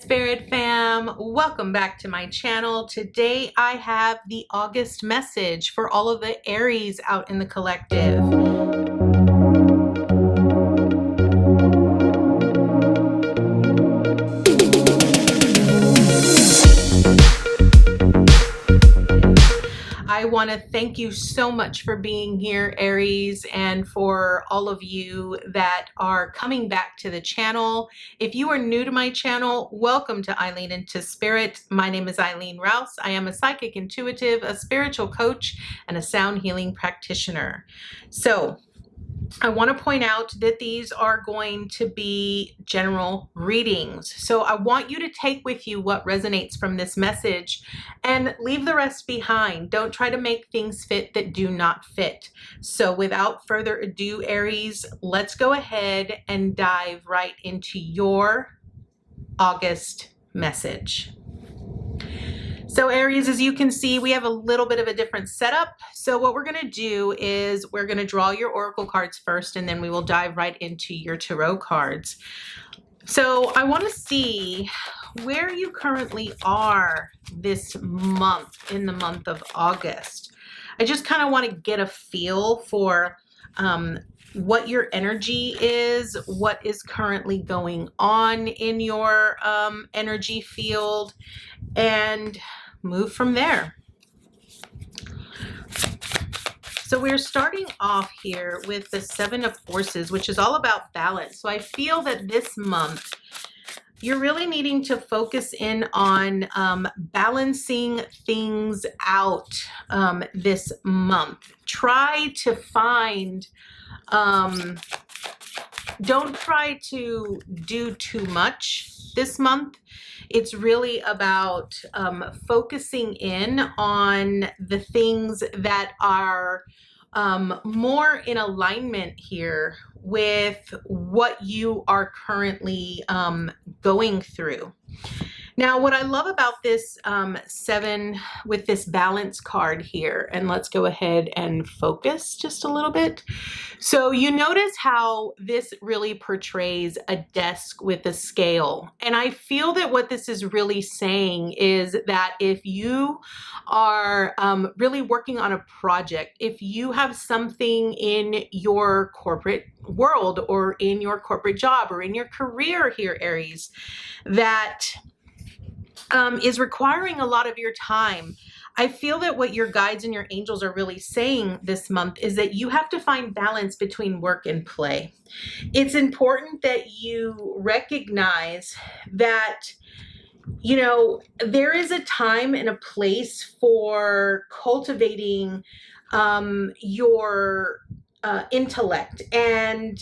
Spirit fam, welcome back to my channel. Today I have the August message for all of the Aries out in the collective. I want to thank you so much for being here, Aries, and for all of you that are coming back to the channel. If you are new to my channel, welcome to Eileen into Spirit. My name is Eileen Rouse. I am a psychic intuitive, a spiritual coach, and a sound healing practitioner. So I want to point out that these are going to be general readings. So I want you to take with you what resonates from this message and leave the rest behind. Don't try to make things fit that do not fit. So without further ado, Aries, let's go ahead and dive right into your August message. So Aries, as you can see, we have a little bit of a different setup. So what we're going to do is we're going to draw your oracle cards first, and then we will dive right into your tarot cards. So I want to see where you currently are this month, in the month of August. I just kind of want to get a feel for what your energy is, what is currently going on in your energy field, and move from there. So we're starting off here with the Seven of Forces, which is all about balance. So I feel that this month you're really needing to focus in on balancing things out this month. Try to find, don't try to do too much this month. It's really about focusing in on the things that are more in alignment here with what you are currently going through. Now, what I love about this seven with this balance card here, and let's go ahead and focus just a little bit. So you notice how this really portrays a desk with a scale. And I feel that what this is really saying is that if you are really working on a project, if you have something in your corporate world or in your corporate job or in your career here, Aries, that is requiring a lot of your time, I feel that what your guides and your angels are really saying this month is that you have to find balance between work and play. It's important that you recognize that, you know, there is a time and a place for cultivating your intellect and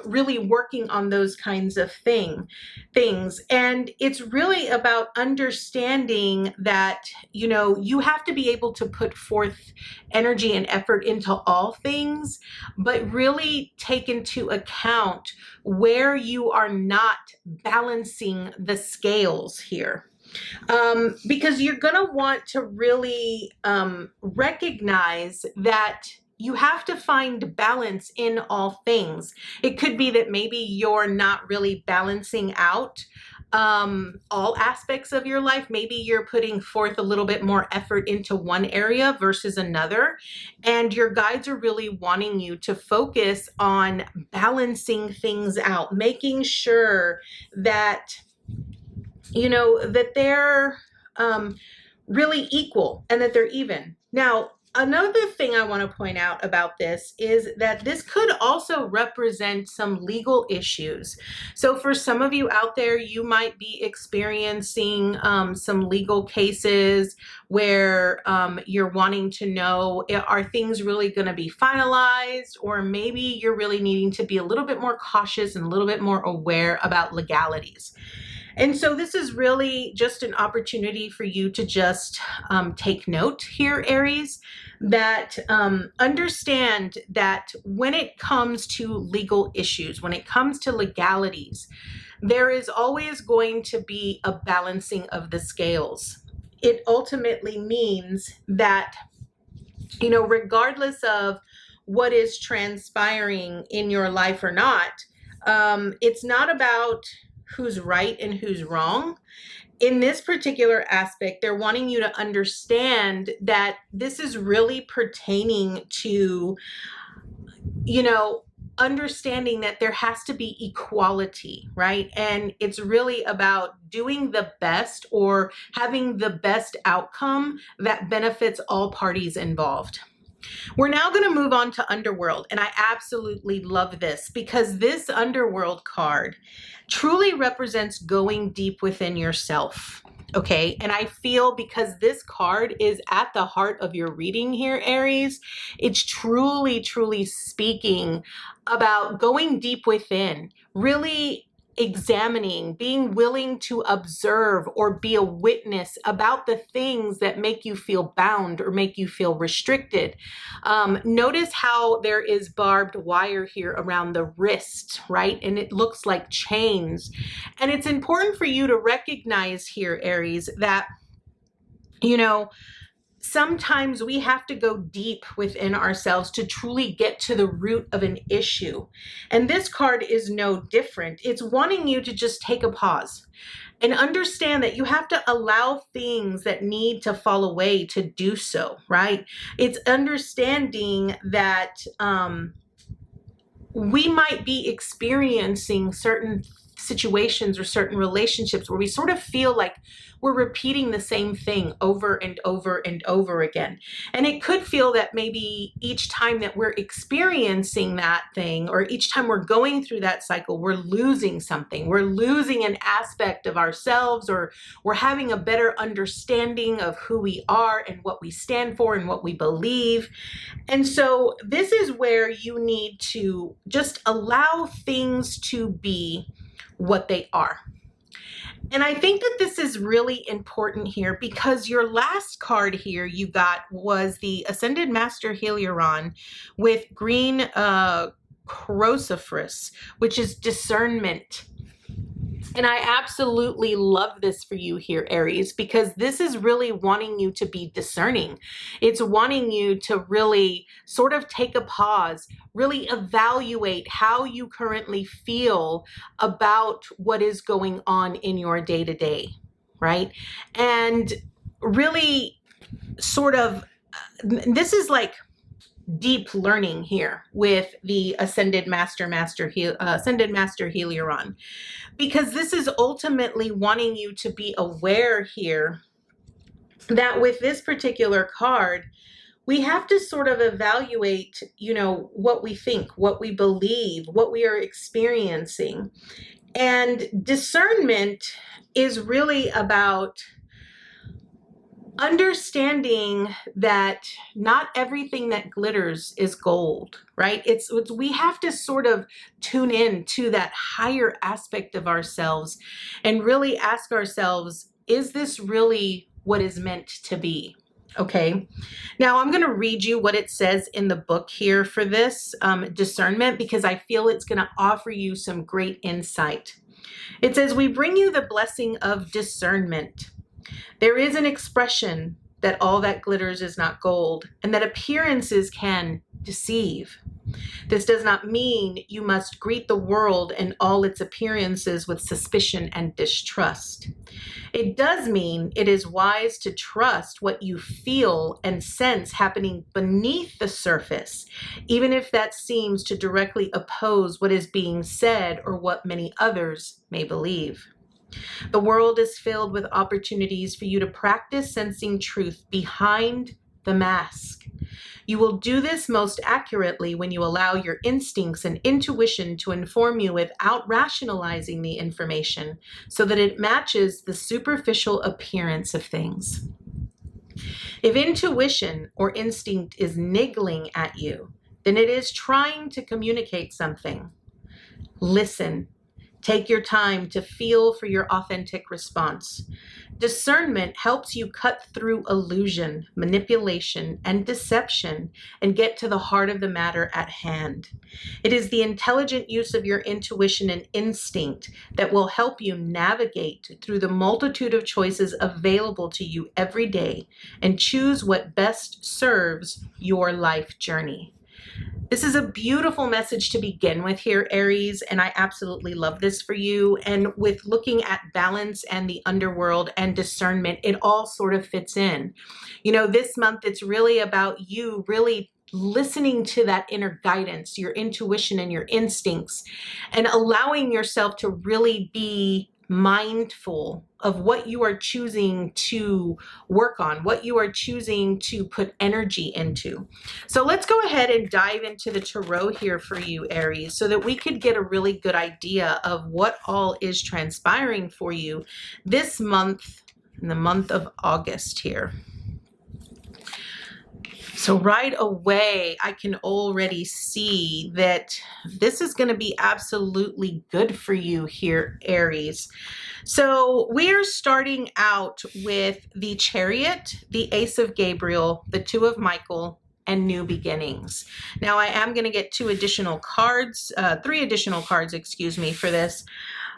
really working on those kinds of things. And it's really about understanding that, you know, you have to be able to put forth energy and effort into all things, but really take into account where you are not balancing the scales here. Because you're going to want to really recognize that you have to find balance in all things. It could be that maybe you're not really balancing out all aspects of your life. Maybe you're putting forth a little bit more effort into one area versus another. And your guides are really wanting you to focus on balancing things out, making sure that, you know, that they're really equal and that they're even. Now, another thing I want to point out about this is that this could also represent some legal issues. So for some of you out there, you might be experiencing some legal cases where you're wanting to know, are things really going to be finalized? Or maybe you're really needing to be a little bit more cautious and a little bit more aware about legalities. And so this is really just an opportunity for you to just take note here, Aries, that understand that when it comes to legal issues, when it comes to legalities, there is always going to be a balancing of the scales. It ultimately means that, you know, regardless of what is transpiring in your life or not, it's not about who's right and who's wrong. In this particular aspect, they're wanting you to understand that this is really pertaining to, you know, understanding that there has to be equality, right? And it's really about doing the best or having the best outcome that benefits all parties involved. We're now going to move on to Underworld, and I absolutely love this because this Underworld card truly represents going deep within yourself. Okay, and I feel because this card is at the heart of your reading here, Aries, it's truly, truly speaking about going deep within, really examining, being willing to observe or be a witness about the things that make you feel bound or make you feel restricted. Notice how there is barbed wire here around the wrist, right? And it looks like chains. And it's important for you to recognize here, Aries, that, you know, sometimes we have to go deep within ourselves to truly get to the root of an issue. And this card is no different. It's wanting you to just take a pause and understand that you have to allow things that need to fall away to do so, right? It's understanding that we might be experiencing certain situations or certain relationships where we sort of feel like we're repeating the same thing over and over and over again. And it could feel that maybe each time that we're experiencing that thing or each time we're going through that cycle, we're losing something. We're losing an aspect of ourselves, or we're having a better understanding of who we are and what we stand for and what we believe. And so this is where you need to just allow things to be what they are. And I think that this is really important here because your last card here you got was the Ascended Master Heliaron with green Chrosophorus, which is discernment. And I absolutely love this for you here, Aries, because this is really wanting you to be discerning. It's wanting you to really sort of take a pause, really evaluate how you currently feel about what is going on in your day-to-day, right? And really sort of, this is like deep learning here with the Ascended Master Heliaron, because this is ultimately wanting you to be aware here that with this particular card, we have to sort of evaluate, you know, what we think, what we believe, what we are experiencing. And discernment is really about understanding that not everything that glitters is gold, right? It's we have to sort of tune in to that higher aspect of ourselves and really ask ourselves, is this really what is meant to be? Okay. Now I'm going to read you what it says in the book here for this discernment, because I feel it's going to offer you some great insight. It says, we bring you the blessing of discernment. There is an expression that all that glitters is not gold, and that appearances can deceive. This does not mean you must greet the world and all its appearances with suspicion and distrust. It does mean it is wise to trust what you feel and sense happening beneath the surface, even if that seems to directly oppose what is being said or what many others may believe. The world is filled with opportunities for you to practice sensing truth behind the mask. You will do this most accurately when you allow your instincts and intuition to inform you without rationalizing the information so that it matches the superficial appearance of things. If intuition or instinct is niggling at you, then it is trying to communicate something. Listen. Take your time to feel for your authentic response. Discernment helps you cut through illusion, manipulation, and deception and get to the heart of the matter at hand. It is the intelligent use of your intuition and instinct that will help you navigate through the multitude of choices available to you every day and choose what best serves your life journey. This is a beautiful message to begin with here, Aries, and I absolutely love this for you. And with looking at balance and the underworld and discernment, it all sort of fits in. You know, this month, it's really about you really listening to that inner guidance, your intuition and your instincts, and allowing yourself to really be mindful of what you are choosing to work on, what you are choosing to put energy into. So let's go ahead and dive into the tarot here for you, Aries, so that we could get a really good idea of what all is transpiring for you this month, in the month of August here. So right away, I can already see that this is going to be absolutely good for you here, Aries. So we're starting out with the Chariot, the Ace of Gabriel, the Two of Michael, and New Beginnings. Now I am going to get three additional cards, excuse me, for this,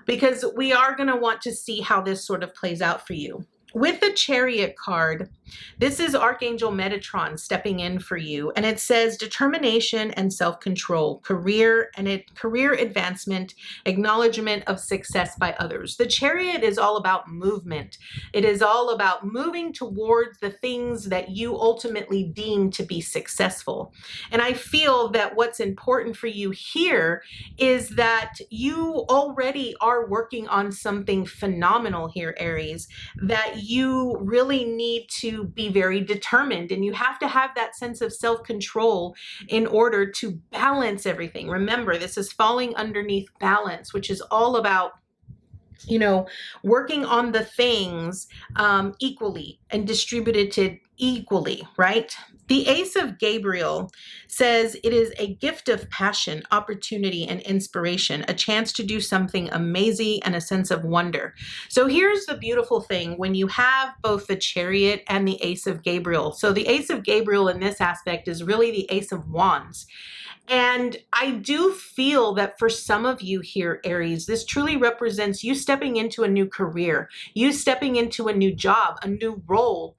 because we are going to want to see how this sort of plays out for you. With the Chariot card, this is Archangel Metatron stepping in for you, and it says determination and self-control, career advancement, acknowledgement of success by others. The Chariot is all about movement. It is all about moving towards the things that you ultimately deem to be successful. And I feel that what's important for you here is that you already are working on something phenomenal here, Aries, that you really need to be very determined, and you have to have that sense of self-control in order to balance everything. Remember, this is falling underneath balance, which is all about, you know, working on the things equally and distributed equally, right? The Ace of Gabriel says it is a gift of passion, opportunity, and inspiration, a chance to do something amazing and a sense of wonder. So here's the beautiful thing when you have both the Chariot and the Ace of Gabriel. So the Ace of Gabriel in this aspect is really the Ace of Wands. And I do feel that for some of you here, Aries, this truly represents you stepping into a new career, you stepping into a new job, a new role,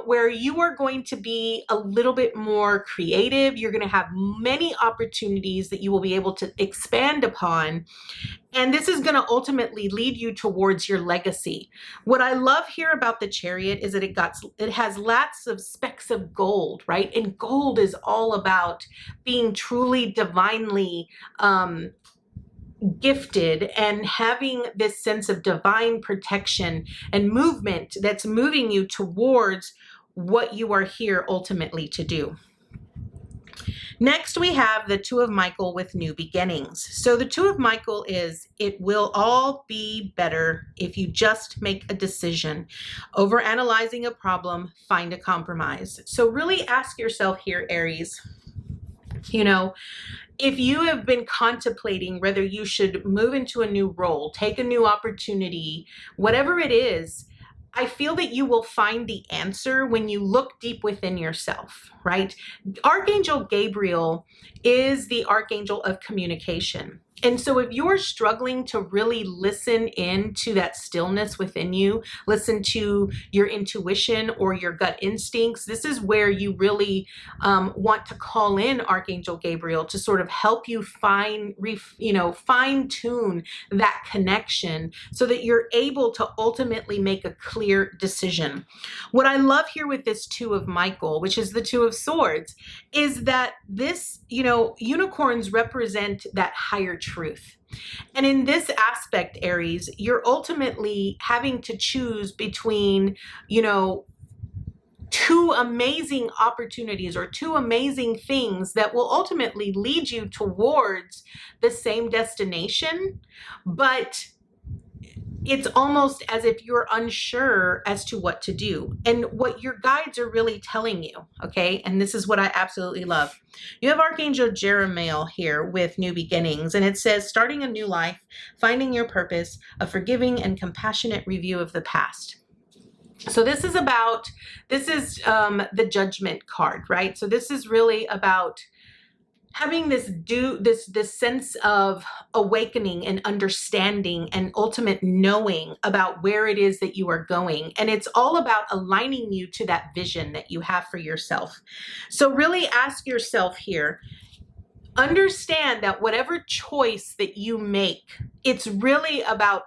where you are going to be a little bit more creative. You're going to have many opportunities that you will be able to expand upon. And this is going to ultimately lead you towards your legacy. What I love here about the Chariot is that it has lots of specks of gold, right? And gold is all about being truly divinely gifted and having this sense of divine protection and movement that's moving you towards what you are here ultimately to do. Next, we have the Two of Michael with New Beginnings. So the Two of Michael is, it will all be better if you just make a decision. Over analyzing a problem, find a compromise. So really ask yourself here, Aries, you know, if you have been contemplating whether you should move into a new role, take a new opportunity, whatever it is, I feel that you will find the answer when you look deep within yourself, right? Archangel Gabriel is the archangel of communication. And so if you're struggling to really listen into that stillness within you, listen to your intuition or your gut instincts, this is where you really want to call in Archangel Gabriel to sort of help you fine tune that connection so that you're able to ultimately make a clear decision. What I love here with this Two of Michael, which is the Two of Swords, is that this, unicorns represent that higher truth. And in this aspect, Aries, you're ultimately having to choose between, two amazing opportunities or two amazing things that will ultimately lead you towards the same destination, but it's almost as if you're unsure as to what to do and what your guides are really telling you, okay? And this is what I absolutely love. You have Archangel Jeremiah here with New Beginnings, and it says, starting a new life, finding your purpose, a forgiving and compassionate review of the past. So this is the Judgment card, right? So this is really about having this sense of awakening and understanding and ultimate knowing about where it is that you are going. And it's all about aligning you to that vision that you have for yourself. So really ask yourself here, understand that whatever choice that you make, it's really about,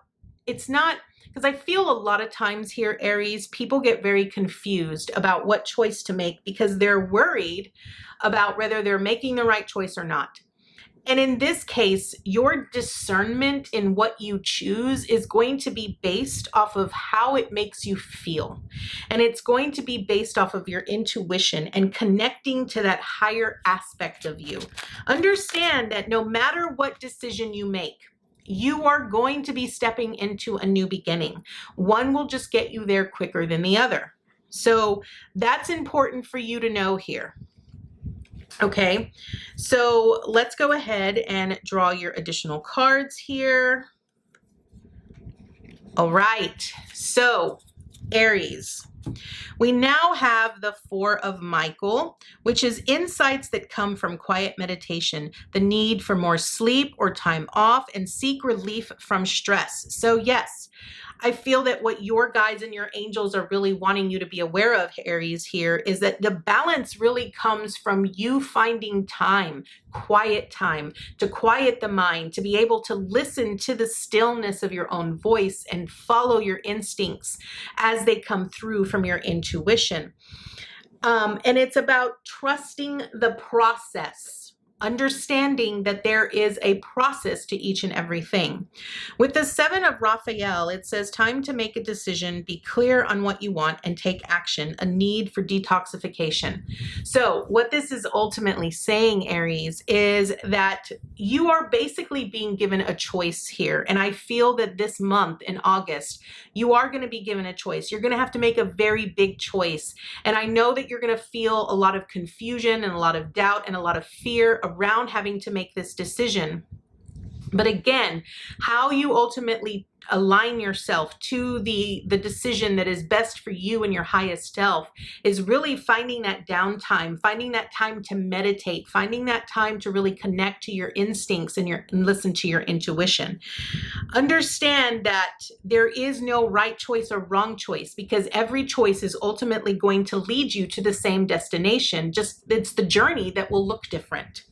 it's not, because I feel a lot of times here, Aries, people get very confused about what choice to make because they're worried about whether they're making the right choice or not. And in this case, your discernment in what you choose is going to be based off of how it makes you feel. And it's going to be based off of your intuition and connecting to that higher aspect of you. Understand that no matter what decision you make, you are going to be stepping into a new beginning. One will just get you there quicker than the other. So that's important for you to know here. Okay, so let's go ahead and draw your additional cards here. All right, so Aries, we now have the Four of Michael, which is insights that come from quiet meditation, the need for more sleep or time off, and seek relief from stress. So yes, I feel that what your guides and your angels are really wanting you to be aware of, Aries, here is that the balance really comes from you finding time, quiet time, to quiet the mind, to be able to listen to the stillness of your own voice and follow your instincts as they come through from your intuition. And it's about trusting the process. Understanding that there is a process to each and everything. With the Seven of Raphael, it says time to make a decision, be clear on what you want, and take action, a need for detoxification. So what this is ultimately saying, Aries, is that you are basically being given a choice here. And I feel that this month in August, you are going to be given a choice. You're going to have to make a very big choice. And I know that you're going to feel a lot of confusion and a lot of doubt and a lot of fear around having to make this decision. But again, how you ultimately align yourself to the decision that is best for you and your highest self is really finding that downtime, finding that time to meditate, finding that time to really connect to your instincts and listen to your intuition. Understand that there is no right choice or wrong choice because every choice is ultimately going to lead you to the same destination. Just it's the journey that will look different.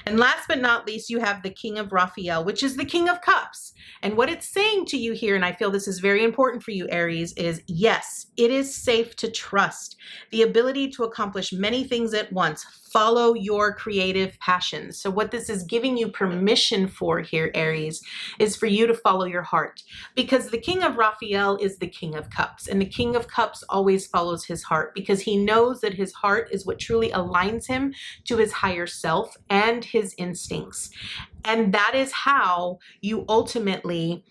And last but not least, you have the King of Raphael, which is the King of Cups. And what it's saying to you here, and I feel this is very important for you, Aries, is yes, it is safe to trust the ability to accomplish many things at once. Follow your creative passions. So what this is giving you permission for here, Aries, is for you to follow your heart. Because the King of Raphael is the King of Cups. And the King of Cups always follows his heart because he knows that his heart is what truly aligns him to his higher self and his instincts. And that is how you ultimately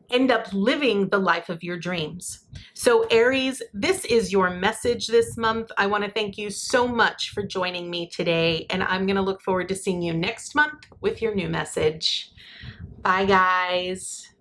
end up living the life of your dreams. So Aries, this is your message this month. I want to thank you so much for joining me today, and I'm going to look forward to seeing you next month with your new message. Bye, guys.